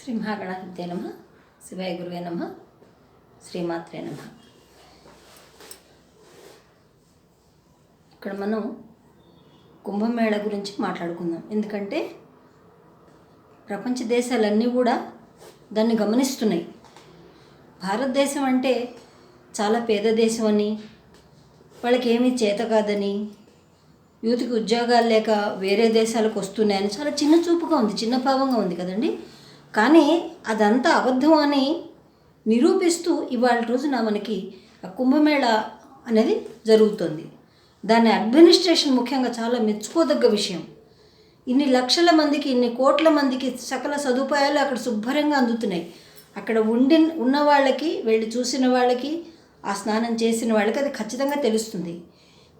శ్రీ మహాగణాధిపతే నమః. శివాయ గురువే నమః. శ్రీమాత్రే నమః. ఇక్కడ మనం కుంభమేళ గురించి మాట్లాడుకుందాం. ఎందుకంటే ప్రపంచ దేశాలన్నీ కూడా దాన్ని గమనిస్తున్నాయి. భారతదేశం అంటే చాలా పేద దేశం అని, వాళ్ళకి ఏమీ చేత కాదని, యూత్కి ఉద్యోగాలు లేక వేరే దేశాలకు వస్తున్నాయని చాలా చిన్న చూపుగా ఉంది, చిన్న భావంగా ఉంది కదండి. కానీ అదంతా అబద్ధం అని నిరూపిస్తూ ఇవాళ రోజున మనకి ఆ కుంభమేళ అనేది జరుగుతుంది. దాని అడ్మినిస్ట్రేషన్ ముఖ్యంగా చాలా మెచ్చుకోదగ్గ విషయం. ఇన్ని లక్షల మందికి, ఇన్ని కోట్ల మందికి సకల సదుపాయాలు అక్కడ శుభ్రంగా అందుతున్నాయి. అక్కడ ఉన్న వాళ్ళకి, వెళ్ళి చూసిన వాళ్ళకి, ఆ స్నానం చేసిన వాళ్ళకి అది ఖచ్చితంగా తెలుస్తుంది.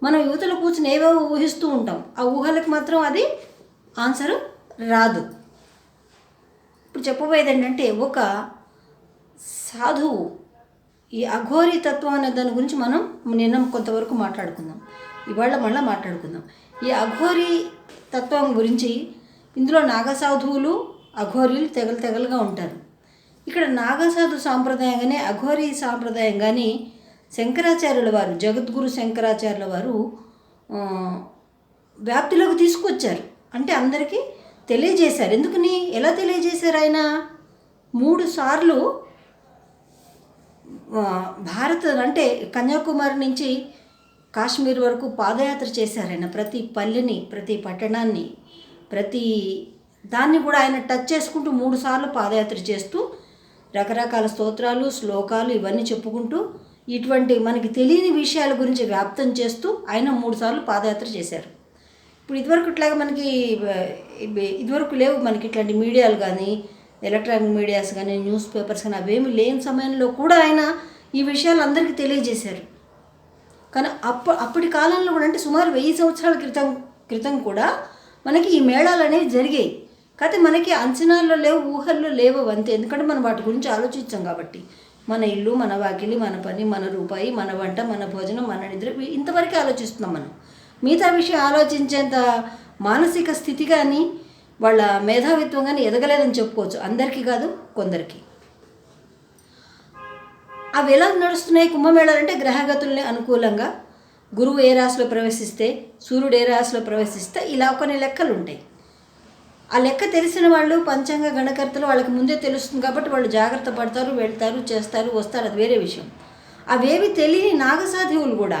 మనం యువతలో కూర్చుని ఏవేవో ఊహిస్తూ ఉంటాం, ఆ ఊహలకు మాత్రం అది ఆన్సర్ రాదు. ఇప్పుడు చెప్పబోయేది ఏంటంటే, ఒక సాధువు ఈ అఘోరీ తత్వం అనే దాని గురించి మనం నిన్న కొంతవరకు మాట్లాడుకుందాం, ఇవాళ మళ్ళీ మాట్లాడుకుందాం. ఈ అఘోరీ తత్వం గురించి ఇందులో నాగసాధువులు, అఘోరీలు తెగలుగా ఉంటారు. ఇక్కడ నాగసాధు సాంప్రదాయం కానీ, అఘోరీ సాంప్రదాయం కానీ శంకరాచార్యుల వారు, జగద్గురు శంకరాచార్యుల వారు వ్యాప్తిలోకి తీసుకొచ్చారు. అంటే అందరికీ తెలియజేశారు. ఎందుకని, ఎలా తెలియజేశారు? ఆయన 3 సార్లు భారత్ అంటే కన్యాకుమారి నుంచి కాశ్మీర్ వరకు పాదయాత్ర చేశారు. ఆయన ప్రతి పల్లెని, ప్రతి పట్టణాన్ని, ప్రతి దాన్ని కూడా ఆయన టచ్ చేసుకుంటూ 3 సార్లు పాదయాత్ర చేస్తూ రకరకాల స్తోత్రాలు, శ్లోకాలు ఇవన్నీ చెప్పుకుంటూ ఇటువంటి మనకి తెలియని విషయాల గురించి వ్యాప్తం చేస్తూ ఆయన 3 సార్లు పాదయాత్ర చేశారు. ఇప్పుడు ఇదివరకు ఇట్లాగా మనకి ఇదివరకు లేవు మనకి ఇట్లాంటి మీడియాలు కానీ, ఎలక్ట్రానిక్ మీడియాస్ కానీ, న్యూస్ పేపర్స్ కానీ అవేమి లేని సమయంలో కూడా ఆయన ఈ విషయాలు అందరికీ తెలియజేశారు. కానీ అప్పటి కాలంలో కూడా, అంటే సుమారు 1000 సంవత్సరాల క్రితం కూడా మనకి ఈ మేళాలు అనేవి జరిగాయి. కాకపోతే మనకి అంచనాల్లో లేవు, ఊహల్లో లేవు అంతే. ఎందుకంటే మనం వాటి గురించి ఆలోచించాం కాబట్టి. మన ఇల్లు, మన వాకిలి, మన పని, మన రూపాయి, మన వంట, మన భోజనం, మన నిద్ర, ఇంతవరకే ఆలోచిస్తున్నాం మనం. మిగతా విషయం ఆలోచించేంత మానసిక స్థితి కానీ, వాళ్ళ మేధావిత్వం కానీ ఎదగలేదని చెప్పుకోవచ్చు. అందరికీ కాదు, కొందరికి. అవి ఎలా నడుస్తున్నాయి కుంభమేళాలు అంటే, గ్రహగతుల్ని అనుకూలంగా గురువు ఏ రాశిలో ప్రవేశిస్తే, సూర్యుడు ఏ రాశిలో ప్రవేశిస్తే, ఇలా కొన్ని లెక్కలు ఉంటాయి. ఆ లెక్క తెలిసిన వాళ్ళు, పంచాంగ గణకర్తలు, వాళ్ళకి ముందే తెలుస్తుంది కాబట్టి వాళ్ళు జాగ్రత్త పడతారు, వెళ్తారు, చేస్తారు, వస్తారు, అది వేరే విషయం. అవేవి తెలియని నాగసాధువులు కూడా,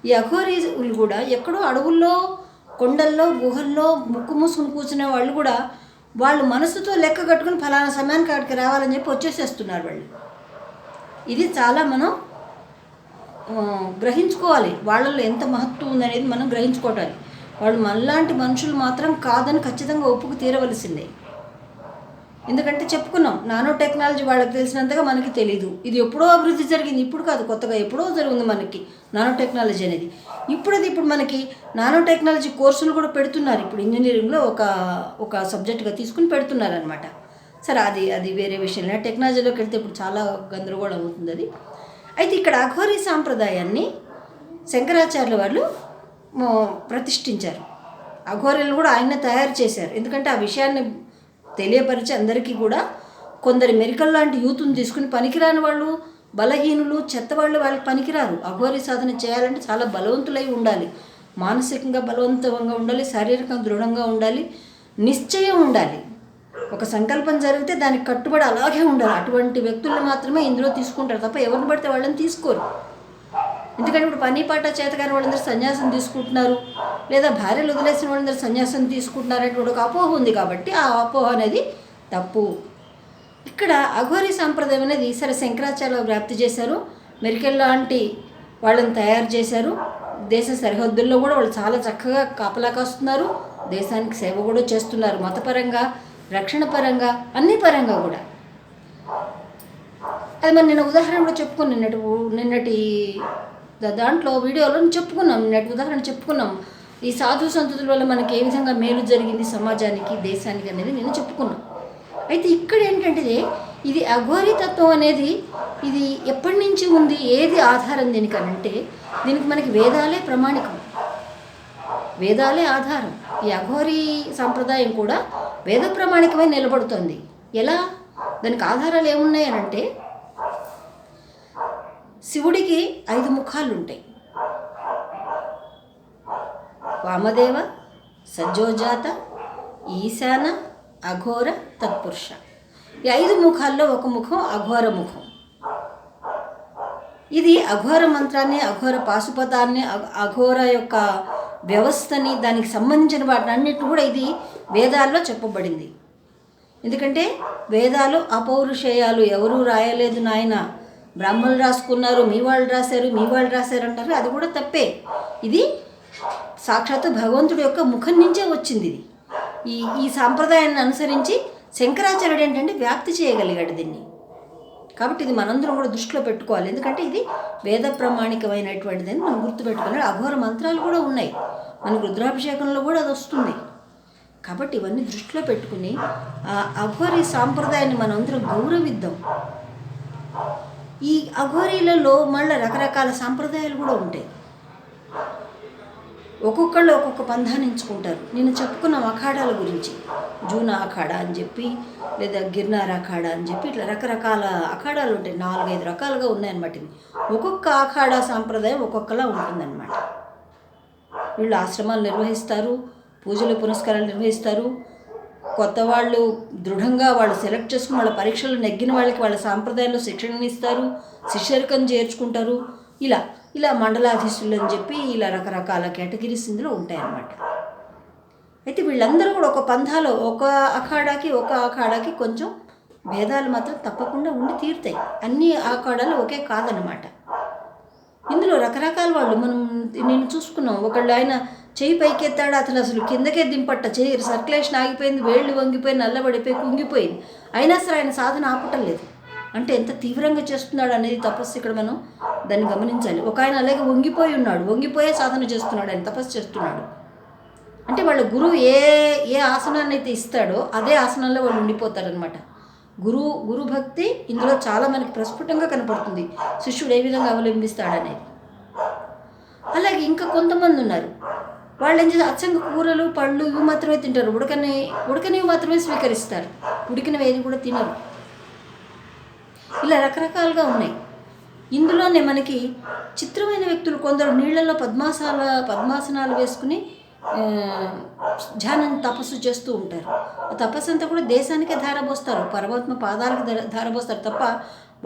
ఈ అఘోరీలు కూడా ఎక్కడో అడవుల్లో, కొండల్లో, గుహల్లో ముక్కు మూసుకుని కూర్చునే వాళ్ళు కూడా వాళ్ళు మనసుతో లెక్క కట్టుకుని ఫలానా సమయానికి అక్కడికి రావాలని చెప్పి వచ్చేసేస్తున్నారు వాళ్ళు. ఇది చాలా మనం గ్రహించుకోవాలి. వాళ్ళల్లో ఎంత మహత్వం ఉందనేది మనం గ్రహించుకోవాలి. వాళ్ళు మనలాంటి మనుషులు మాత్రం కాదని ఖచ్చితంగా ఒప్పుకు తీరవలసిందే. ఎందుకంటే చెప్పుకున్నాం, నానో టెక్నాలజీ వాళ్ళకి తెలిసినంతగా మనకి తెలీదు. ఇది ఎప్పుడో అభివృద్ధి జరిగింది, ఇప్పుడు కాదు, కొత్తగా ఎప్పుడో జరిగింది మనకి నానో టెక్నాలజీ అనేది. ఇప్పుడు మనకి నానో టెక్నాలజీ కోర్సులు కూడా పెడుతున్నారు. ఇప్పుడు ఇంజనీరింగ్లో ఒక సబ్జెక్టుగా తీసుకుని పెడుతున్నారు అనమాట. సరే, అది వేరే విషయం. టెక్నాలజీలోకి వెళ్తే ఇప్పుడు చాలా గందరగోళం అవుతుంది అది. అయితే ఇక్కడ అఘోరీ సాంప్రదాయాన్ని శంకరాచార్యుల వాళ్ళు ప్రతిష్ఠించారు. అఘోరీలు కూడా ఆయన్నే తయారు చేశారు. ఎందుకంటే ఆ విషయాన్ని తెలియపరిచి అందరికీ కూడా, కొందరి మెరికల్ లాంటి యూత్ని తీసుకుని, పనికిరాని వాళ్ళు, బలహీనులు, చెత్తవాళ్ళు వాళ్ళకి పనికిరారు. అఘోరీ సాధన చేయాలంటే చాలా బలవంతులై ఉండాలి, మానసికంగా బలవంతంగా ఉండాలి, శారీరకంగా దృఢంగా ఉండాలి, నిశ్చయం ఉండాలి. ఒక సంకల్పం జరిగితే దానికి కట్టుబడి అలాగే ఉండాలి. అటువంటి వ్యక్తులను మాత్రమే ఇందులో తీసుకుంటారు తప్ప ఎవరిని పడితే వాళ్ళని తీసుకోరు. ఎందుకంటే ఇప్పుడు పని పాట చేతగాని వాళ్ళందరూ సన్యాసం తీసుకుంటున్నారు, లేదా భార్యలు వదిలేసిన వాళ్ళందరూ సన్యాసం తీసుకుంటున్నారు అనేటువంటి ఒక అపోహ ఉంది. కాబట్టి ఆ అపోహ అనేది తప్పు. ఇక్కడ అఘోరీ సాంప్రదాయం అనేది సరే శంకరాచార్యులు వ్యాప్తి చేశారు, మెరికల్ లాంటి వాళ్ళని తయారు చేశారు. దేశ సరిహద్దుల్లో కూడా వాళ్ళు చాలా చక్కగా కాపలా కాస్తున్నారు, దేశానికి సేవ కూడా చేస్తున్నారు, మతపరంగా, రక్షణ పరంగా, అన్ని పరంగా కూడా. అది మరి నేను ఉదాహరణ కూడా చెప్పుకున్నాను నిన్నటి దాంట్లో వీడియోలో చెప్పుకున్నాం, నిన్నటి ఉదాహరణ చెప్పుకున్నాం. ఈ సాధు సంతతుల వల్ల మనకి ఏ విధంగా మేలు జరిగింది సమాజానికి, దేశానికి అనేది నేను చెప్పుకున్నాను. అయితే ఇక్కడ ఏంటంటే, ఇది అఘోరీ తత్వం అనేది ఇది ఎప్పటి నుంచి ఉంది, ఏది ఆధారం దీనికనంటే, దీనికి మనకి వేదాలే ప్రమాణికం, వేదాలే ఆధారం. ఈ అఘోరీ సాంప్రదాయం కూడా వేద ప్రమాణికమై నిలబడుతుంది. ఎలా? దానికి ఆధారాలు ఏమున్నాయి అని అంటే, శివుడికి 5 ముఖాలు ఉంటాయి. వామదేవ, సజ్జోజాత, ఈశాన, అఘోర, తత్పురుష. ఈ 5 ముఖాల్లో ఒక ముఖం అఘోర ముఖం. ఇది అఘోర మంత్రాన్ని, అఘోర పాశుపతాన్ని, అఘోర యొక్క వ్యవస్థని, దానికి సంబంధించిన వాటిని అన్నిటి కూడా ఇది వేదాల్లో చెప్పబడింది. ఎందుకంటే వేదాలు అపౌరుషేయాలు, ఎవరూ రాయలేదు నాయన, బ్రాహ్మణులు రాసుకున్నారు, మీ వాళ్ళు రాశారు అంటారు. అది కూడా తప్పే. ఇది సాక్షాత్తు భగవంతుడి యొక్క ముఖం నుంచే వచ్చింది. ఇది ఈ సాంప్రదాయాన్ని అనుసరించి శంకరాచార్యుడు ఏంటంటే వ్యాప్తి చేయగలిగాడు దీన్ని. కాబట్టి ఇది మనందరం కూడా దృష్టిలో పెట్టుకోవాలి. ఎందుకంటే ఇది వేద ప్రామాణికమైనటువంటిదని మనం గుర్తుపెట్టుకున్నాడు. అఘోర మంత్రాలు కూడా ఉన్నాయి, మనకు రుద్రాభిషేకంలో కూడా అది వస్తుంది. కాబట్టి ఇవన్నీ దృష్టిలో పెట్టుకుని ఆ అఘోరీ సాంప్రదాయాన్ని మనందరం గౌరవిద్దాం. ఈ అఘోరీలలో మళ్ళీ రకరకాల సాంప్రదాయాలు కూడా ఉంటాయి. ఒక్కొక్కళ్ళు ఒక్కొక్క పంధాన్ని ఎంచుకుంటారు. నేను చెప్పుకున్న అఖాడాల గురించి, జూనా అఖాడా అని చెప్పి, లేదా గిర్నార్ అఖాడా అని చెప్పి, ఇట్లా రకరకాల అఖాడాలు ఉంటాయి. 4-5 రకాలుగా ఉన్నాయన్నమాట. ఒక్కొక్క అఖాడా సాంప్రదాయం ఒక్కొక్కలా ఉంటుందన్నమాట. వీళ్ళు ఆశ్రమాలు నిర్వహిస్తారు, పూజలు పునస్కారాలు నిర్వహిస్తారు. కొత్త వాళ్ళు దృఢంగా వాళ్ళు సెలెక్ట్ చేసుకుని వాళ్ళ పరీక్షలు నెగ్గిన వాళ్ళకి వాళ్ళ సాంప్రదాయంలో శిక్షణ ఇస్తారు, శిష్యరికం చేర్చుకుంటారు. ఇలా మండలాధీశులు అని చెప్పి ఇలా రకరకాల కేటగిరీస్ ఇందులో ఉంటాయన్నమాట. అయితే వీళ్ళందరూ కూడా ఒక పంథాలో ఒక అఖాడాకి కొంచెం భేదాలు మాత్రం తప్పకుండా ఉండి తీరుతాయి. అన్ని అఖాడాలు ఒకే కాదనమాట. ఇందులో రకరకాల వాళ్ళు నేను చూసుకున్నాం. ఒకళ్ళు ఆయన చెయ్యి పైకెత్తాడు, అసలు కిందకే దింపట్ట, చెయ్యి సర్క్యులేషన్ ఆగిపోయింది, వేళ్ళు వంగిపోయి నల్లబడిపోయి కుంగిపోయింది. అయినా సరే ఆయన సాధన ఆపటం లేదు. అంటే ఎంత తీవ్రంగా చేస్తున్నాడు అనేది తపస్సు ఇక్కడ మనం దాన్ని గమనించాలి. ఒక ఆయన అలాగే వంగిపోయే సాధన చేస్తున్నాడు, ఆయన తపస్సు చేస్తున్నాడు. అంటే వాళ్ళ గురువు ఏ ఆసనాన్ని అయితే ఇస్తాడో అదే ఆసనంలో వాళ్ళు ఉండిపోతారనమాట. గురు భక్తి ఇందులో చాలా మనకి ప్రస్ఫుటంగా కనపడుతుంది, శిష్యుడు ఏ విధంగా అవలంబిస్తాడనేది. అలాగే ఇంకా కొంతమంది ఉన్నారు, వాళ్ళు ఏం చేస్తారు, అచ్చంగా కూరలు పళ్ళు ఇవి మాత్రమే తింటారు, ఉడకనివి మాత్రమే స్వీకరిస్తారు, ఉడికినవి ఏది కూడా తినరు. ఇలా రకరకాలుగా ఉన్నాయి. ఇందులోనే మనకి చిత్రమైన వ్యక్తులు కొందరు నీళ్లలో పద్మాసనాలు వేసుకుని ధ్యానం తపస్సు చేస్తూ ఉంటారు. ఆ తపస్సు అంతా కూడా దేశానికే ధారపోస్తారు, పరమాత్మ పాదాలకు ధారపోస్తారు తప్ప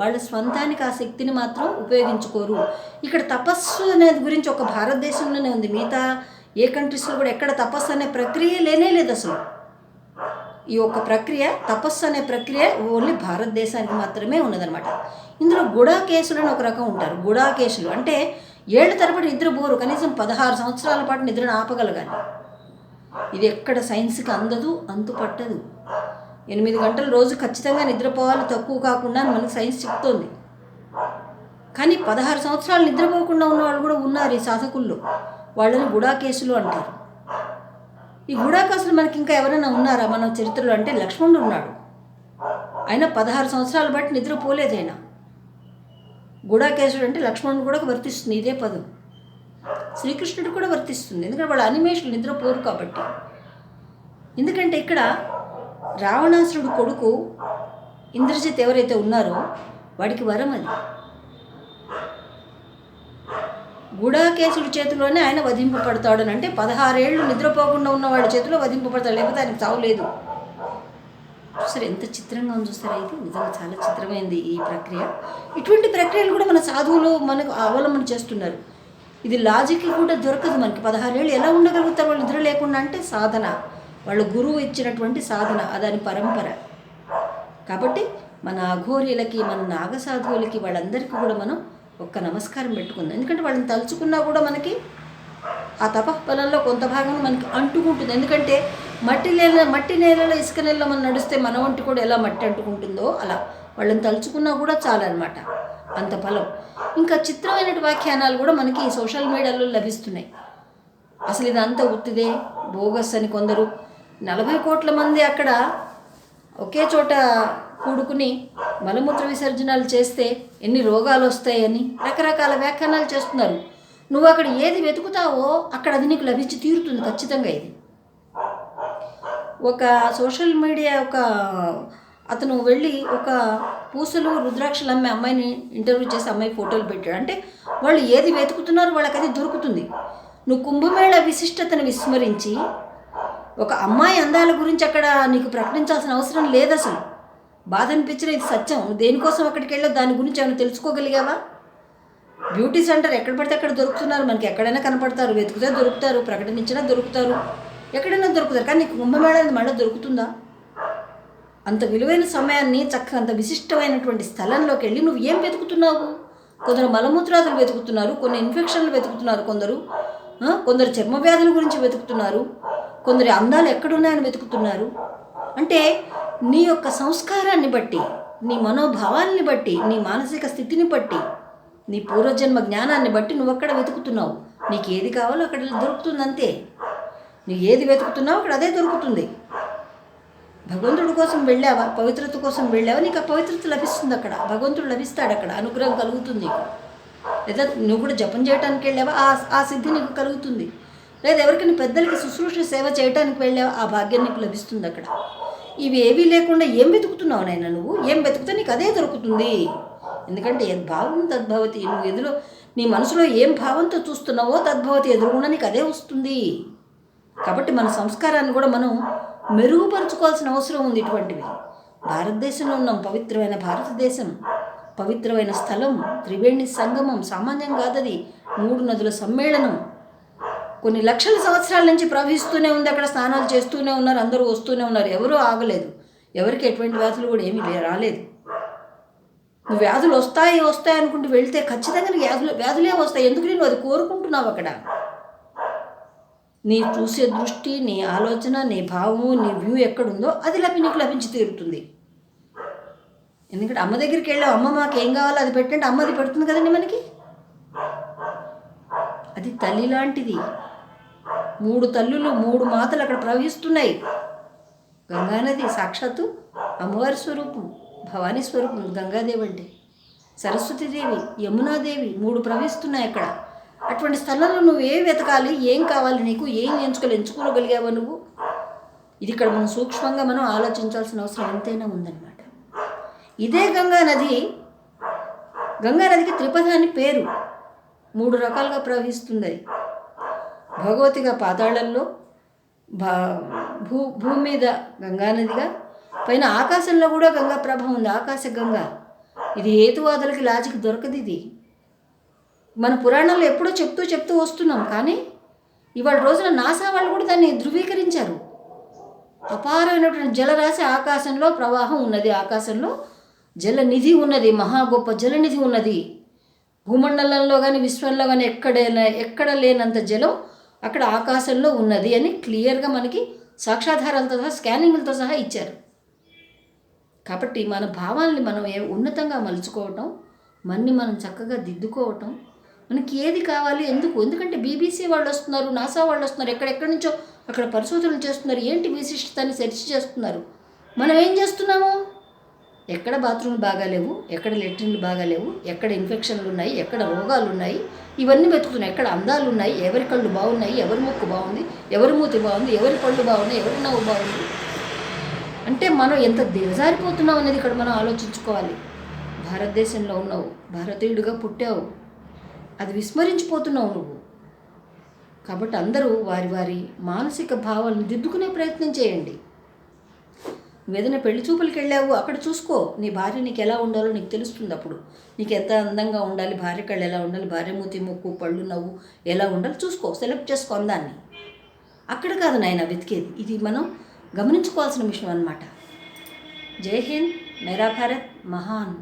వాళ్ళ స్వంతానికి ఆ శక్తిని మాత్రం ఉపయోగించుకోరు. ఇక్కడ తపస్సు అనేది గురించి ఒక భారతదేశంలోనే ఉంది, మిగతా ఏ కంట్రీస్లో కూడా ఎక్కడ తపస్సు అనే ప్రక్రియ లేదు అసలు. ఈ ఒక్క ప్రక్రియ, తపస్సు అనే ప్రక్రియ ఓన్లీ భారతదేశానికి మాత్రమే ఉన్నదనమాట. ఇందులో గుడాకేశులు అని ఒక రకం ఉంటారు. గుడాకేశులు అంటే ఏళ్ల తరబడి నిద్రపోరు, కనీసం 16 సంవత్సరాల పాటు నిద్రను ఆపగలగాలి. ఇది ఎక్కడ సైన్స్కి అందదు, అంతు పట్టదు. 8 గంటలు రోజు ఖచ్చితంగా నిద్రపోవాలి, తక్కువ కాకుండా అని మనకు సైన్స్ చెప్తోంది. కానీ 16 సంవత్సరాలు నిద్రపోకుండా ఉన్న వాళ్ళు కూడా ఉన్నారు ఈ సాధకుల్లో. వాళ్ళని గుడాకేశులు అంటారు. ఈ గుడాకేశులు మనకి ఇంకా ఎవరైనా ఉన్నారా మన చరిత్రలో అంటే లక్ష్మణుడు ఉన్నాడు. ఆయన 16 సంవత్సరాలు బట్టి నిద్రపోలేదు. ఆయన గుడాకేశుడు అంటే లక్ష్మణుడు కూడా వర్తిస్తుంది ఇదే పదం. శ్రీకృష్ణుడు కూడా వర్తిస్తుంది, ఎందుకంటే వాళ్ళ అనిమేషులు నిద్రపోరు కాబట్టి. ఎందుకంటే ఇక్కడ రావణాసురుడు కొడుకు ఇంద్రజిత్ ఎవరైతే ఉన్నారో వాడికి వరం అది. గుడాకేశుడి చేతిలోనే ఆయన వధింపబడతాడు అని అంటే 16 ఏళ్ళు నిద్రపోకుండా ఉన్న వాడి చేతిలో వధింపబడతాడు, లేకపోతే ఆయనకు చావు లేదు. సరే ఎంత చిత్రంగా ఉంది చూస్తారా, ఇది నిజంగా చాలా చిత్రమైంది ఈ ప్రక్రియ. ఇటువంటి ప్రక్రియలు కూడా మన సాధువులు మనకు అవలంబన చేస్తున్నారు. ఇది లాజిక్ కూడా దొరకదు మనకి. 16 ఏళ్ళు ఎలా ఉండగలుగుతారు వాళ్ళు నిద్ర లేకుండా అంటే సాధన, వాళ్ళ గురువు ఇచ్చినటువంటి సాధన, అదాని పరంపర. కాబట్టి మన అఘోరీలకి, మన నాగసాధువులకి, వాళ్ళందరికీ కూడా మనం ఒక్క నమస్కారం పెట్టుకుందాం. ఎందుకంటే వాళ్ళని తలుచుకున్నా కూడా మనకి ఆ తపఃఫలంలో కొంత భాగం మనకి అంటుకుంటుంది. ఎందుకంటే మట్టి నేలలో ఇసుక నేలలో మనం నడిస్తే మన వంటి కూడా ఎలా మట్టి అంటుకుంటుందో అలా వాళ్ళని తలుచుకున్నా కూడా చాలన్నమాట, అంత ఫలం. ఇంకా చిత్రమైన వ్యాఖ్యానాలు కూడా మనకి ఈ సోషల్ మీడియాలో లభిస్తున్నాయి. అసలు ఇదంతా ఉత్తిదే, బోగస్ అని కొందరు 40 కోట్ల మంది అక్కడ ఒకే చోట కూడుకుని మలమూత్ర విసర్జనాలు చేస్తే ఎన్ని రోగాలు వస్తాయని రకరకాల వ్యాఖ్యానాలు చేస్తున్నారు. నువ్వు అక్కడ ఏది వెతుకుతావో అక్కడ అది నీకు లభించి తీరుతుంది ఖచ్చితంగా. ఇది ఒక సోషల్ మీడియా ఒక అతను వెళ్ళి ఒక పూసలు రుద్రాక్షలు అమ్మే అమ్మాయిని ఇంటర్వ్యూ చేసి అమ్మాయి ఫోటోలు పెట్టాడు. అంటే వాళ్ళు ఏది వెతుకుతున్నారో వాళ్ళకి అది దొరుకుతుంది. నువ్వు కుంభమేళ విశిష్టతను విస్మరించి ఒక అమ్మాయి అందాల గురించి అక్కడ నీకు ప్రకటించాల్సిన అవసరం లేదు. అసలు బాధ అనిపించిన ఇది సత్యం. నువ్వు దేనికోసం అక్కడికి వెళ్ళావు, దాని గురించి ఏమైనా తెలుసుకోగలిగావా? బ్యూటీ సెంటర్ ఎక్కడ పడితే అక్కడ దొరుకుతున్నారు, మనకి ఎక్కడైనా కనపడతారు, వెతికితే దొరుకుతారు, ప్రకటించినా దొరుకుతారు, ఎక్కడైనా దొరుకుతారు. కానీ నీకు కుంభమేళ మళ్ళీ దొరుకుతుందా? అంత విలువైన సమయాన్ని చక్కగా అంత విశిష్టమైనటువంటి స్థలంలోకి వెళ్ళి నువ్వు ఏం వెతుకుతున్నావు? కొందరు మలమూత్రాదులు వెతుకుతున్నారు, కొన్ని ఇన్ఫెక్షన్లు వెతుకుతున్నారు, కొందరు చర్మ వ్యాధుల గురించి వెతుకుతున్నారు, కొందరు అందాలు ఎక్కడున్నాయని వెతుకుతున్నారు. అంటే నీ యొక్క సంస్కారాన్ని బట్టి, నీ మనోభావాన్ని బట్టి, నీ మానసిక స్థితిని బట్టి, నీ పూర్వజన్మ జ్ఞానాన్ని బట్టి నువ్వు అక్కడ వెతుకుతున్నావు. నీకు ఏది కావాలో అక్కడ దొరుకుతుంది అంతే. నువ్వు ఏది వెతుకుతున్నావు అక్కడ అదే దొరుకుతుంది. భగవంతుడి కోసం వెళ్ళావా, పవిత్రత కోసం వెళ్ళావా, నీకు ఆ పవిత్రత లభిస్తుంది. అక్కడ భగవంతుడు లభిస్తాడు, అక్కడ అనుగ్రహం కలుగుతుంది నీకు. లేదా నువ్వు కూడా జపం చేయడానికి వెళ్ళావా, ఆ సిద్ధి నీకు కలుగుతుంది. లేదా ఎవరికైనా పెద్దలకి శుశ్రూష సేవ చేయడానికి వెళ్ళావా, ఆ భాగ్యం నీకు లభిస్తుంది అక్కడ. ఇవి ఏవీ లేకుండా ఏం వెతుకుతున్నావు నాయన? నువ్వు ఏం వెతుకుతా నీకు అదే దొరుకుతుంది. ఎందుకంటే యద్భావం తద్భవతి. నువ్వు ఎదురు నీ మనసులో ఏం భావంతో చూస్తున్నావో తద్భవతి, ఎదురుగుండా నీకు అదే వస్తుంది. కాబట్టి మన సంస్కారాన్ని కూడా మనం మెరుగుపరుచుకోవాల్సిన అవసరం ఉంది. ఇటువంటివి భారతదేశంలో ఉన్నాం, పవిత్రమైన భారతదేశం, పవిత్రమైన స్థలం, త్రివేణి సంగమం సామాన్యం కాదది. 3 నదుల సమ్మేళనం కొన్ని లక్షల సంవత్సరాల నుంచి ప్రవహిస్తూనే ఉంది. అక్కడ స్నానాలు చేస్తూనే ఉన్నారు, అందరూ వస్తూనే ఉన్నారు, ఎవరూ ఆగలేదు. ఎవరికి ఎటువంటి వ్యాధులు కూడా ఏమీ రాలేదు. నువ్వు వ్యాధులు వస్తాయి అనుకుంటూ వెళ్తే ఖచ్చితంగా నీకు వ్యాధులే వస్తాయి. ఎందుకు నువ్వు అది కోరుకుంటున్నావు? అక్కడ నీ చూసే దృష్టి, నీ ఆలోచన, నీ భావము, నీ వ్యూ ఎక్కడుందో అది నీకు లభించి తీరుతుంది. ఎందుకంటే అమ్మ దగ్గరికి వెళ్ళావు, అమ్మ మాకు ఏం కావాలో అది పెట్టండి, అమ్మ అది పెడుతుంది కదండి మనకి. అది తల్లి లాంటిది. 3 తల్లులు 3 మాతలు అక్కడ ప్రవహిస్తున్నాయి. గంగానది సాక్షాత్తు అమ్మవారి స్వరూపం, భవానీ స్వరూపం గంగాదేవి అంటే. సరస్వతీదేవి, యమునాదేవి 3 ప్రవహిస్తున్నాయి అక్కడ. అటువంటి స్థలంలో నువ్వు ఏం వెతకాలి, ఏం కావాలి, నీకు ఏం ఎంచుకోగలిగావా నువ్వు? ఇది ఇక్కడ మనం సూక్ష్మంగా మనం ఆలోచించాల్సిన అవసరం ఎంతైనా ఉందన్నమాట. ఇదే గంగానది, గంగానదికి త్రిపథ అని పేరు. 3 రకాలుగా ప్రవహిస్తుంది అది. భగవతిగా పాతాళంలో, భూమి మీద గంగానదిగా, పైన ఆకాశంలో కూడా గంగా ప్రభావం ఉంది, ఆకాశ గంగా. ఇది హేతువాదులకి లాజిక్ దొరకదు. ఇది మన పురాణాల్లో ఎప్పుడో చెప్తూ వస్తున్నాం. కానీ ఇవాళ రోజున నాసా వాళ్ళు కూడా దాన్ని ధృవీకరించారు. అపారమైనటువంటి జలరాశి ఆకాశంలో ప్రవాహం ఉన్నది, ఆకాశంలో జలనిధి ఉన్నది, మహా గొప్ప జలనిధి ఉన్నది. భూమండలంలో కానీ విశ్వంలో కానీ ఎక్కడ లేనంత జలం అక్కడ ఆకాశంలో ఉన్నది అని క్లియర్గా మనకి సాక్ష్యాధారాలతో సహా, స్కానింగ్లతో సహా ఇచ్చారు. కాబట్టి మన భావాల్ని మనం ఉన్నతంగా మలుచుకోవటం, మనం చక్కగా దిద్దుకోవటం, మనకి ఏది కావాలి, ఎందుకంటే బీబీసీ వాళ్ళు వస్తున్నారు, నాసా వాళ్ళు వస్తున్నారు, ఎక్కడెక్కడి నుంచో అక్కడ పరిశోధనలు చేస్తున్నారు, ఏంటి విశిష్టతని సెర్చ్ చేస్తున్నారు. మనం ఏం చేస్తున్నాము? ఎక్కడ బాత్రూమ్లు బాగాలేవు, ఎక్కడ లెట్రిన్లు బాగాలేవు, ఎక్కడ ఇన్ఫెక్షన్లు ఉన్నాయి, ఎక్కడ రోగాలు ఉన్నాయి, ఇవన్నీ వెతుకుతున్నాయి. ఎక్కడ అందాలు ఉన్నాయి, ఎవరి కళ్ళు బాగున్నాయి, ఎవరి ముక్కు బాగుంది, ఎవరి మూతి బాగుంది, ఎవరి పళ్ళు బాగున్నాయి, ఎవరి నవ్వు బాగుంది. అంటే మనం ఎంత దిగజారిపోతున్నాం అనేది ఇక్కడ మనం ఆలోచించుకోవాలి. భారతదేశంలో ఉన్నావు, భారతీయుడిగా పుట్టావు, అది విస్మరించిపోతున్నావు నువ్వు. కాబట్టి అందరూ వారి మానసిక భావాలను దిద్దుకునే ప్రయత్నం చేయండి. నువ్వు ఏదైనా పెళ్లి చూపులకి వెళ్ళావు, అక్కడ చూసుకో, నీ భార్య నీకు ఎలా ఉండాలో నీకు తెలుస్తుంది. అప్పుడు నీకు ఎంత అందంగా ఉండాలి, భార్య కళ్ళు ఎలా ఉండాలి, భార్య మూతి ముక్కు పళ్ళు నవ్వు ఎలా ఉండాలి చూసుకో, సెలెక్ట్ చేసుకో అందాన్ని. అక్కడ కాదు నాయన వెతికేది, ఇది మనం గమనించుకోవాల్సిన విషయం అన్నమాట. జై హింద్, మేరా భారత్ మహాన్.